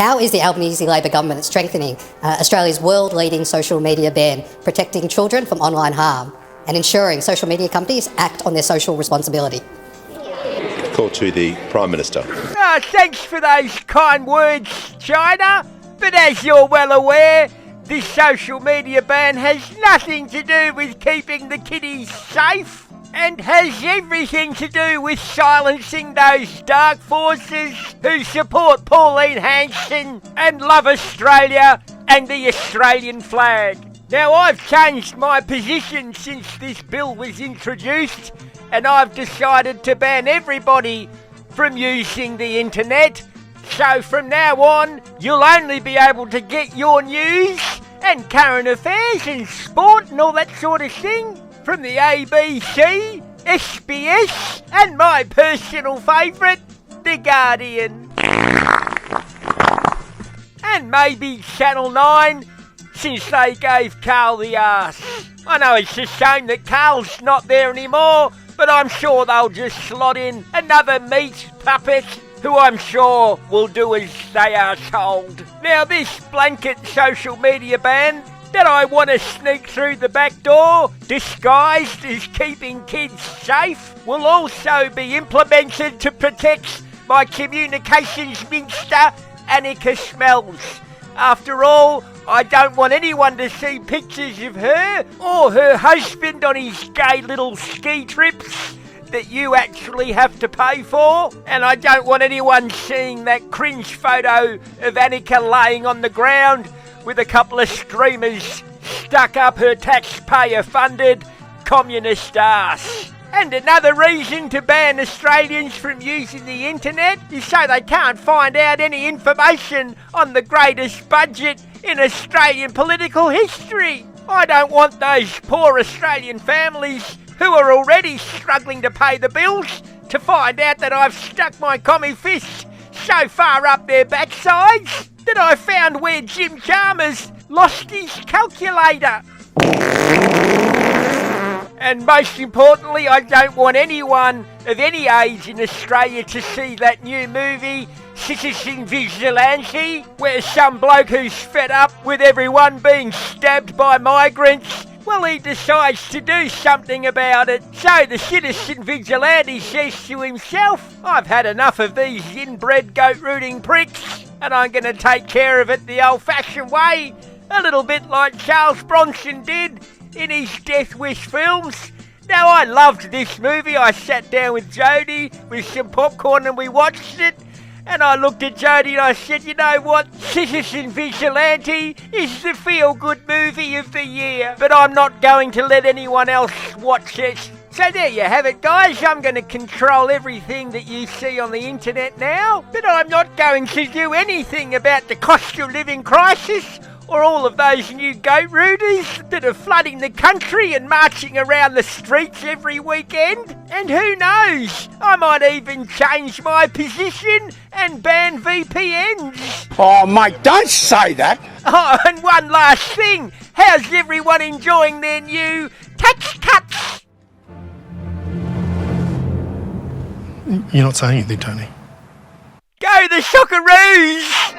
How is the Albanese Labor government strengthening Australia's world-leading social media ban, protecting children from online harm and ensuring social media companies act on their social responsibility? Call to the Prime Minister. Thanks for those kind words, China. But as you're well aware, this social media ban has nothing to do with keeping the kiddies safe and has everything to do with silencing those dark forces who support Pauline Hanson and love Australia and the Australian flag. Now, I've changed my position since this bill was introduced, and I've decided to ban everybody from using the internet. So from now on, you'll only be able to get your news and current affairs and sport and all that sort of thing from the ABC, SBS, and my personal favourite, The Guardian. And maybe Channel 9, since they gave Carl the arse. I know it's a shame that Carl's not there anymore, but I'm sure they'll just slot in another meat puppet who I'm sure will do as they are told. Now, this blanket social media ban that I want to sneak through the back door, disguised as keeping kids safe, will also be implemented to protect my communications minister, Annika Smells. After all, I don't want anyone to see pictures of her or her husband on his gay little ski trips that you actually have to pay for, and I don't want anyone seeing that cringe photo of Annika laying on the ground with a couple of streamers stuck up her taxpayer-funded communist arse. And another reason to ban Australians from using the internet is so they can't find out any information on the greatest budget in Australian political history. I don't want those poor Australian families who are already struggling to pay the bills to find out that I've stuck my commie fist so far up their backsides that I found where Jim Chalmers lost his calculator. And most importantly, I don't want anyone of any age in Australia to see that new movie, Citizen Vigilante, where some bloke who's fed up with everyone being stabbed by migrants, well, he decides to do something about it. So the citizen vigilante says to himself, I've had enough of these inbred goat-rooting pricks, and I'm going to take care of it the old-fashioned way, a little bit like Charles Bronson did in his Death Wish films. Now, I loved this movie. I sat down with Jodie with some popcorn and we watched it. And I looked at Jodie and I said, you know what? Citizen Vigilante is the feel-good movie of the year. But I'm not going to let anyone else watch it. So there you have it, guys. I'm going to control everything that you see on the internet now. But I'm not going to do anything about the cost of living crisis or all of those new goat rooters that are flooding the country and marching around the streets every weekend. And who knows, I might even change my position and ban VPNs. Oh, mate, don't say that. Oh, and one last thing. How's everyone enjoying their new tax cuts? You're not saying anything, Tony. Go the Socceroos!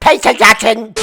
Peter Dutton!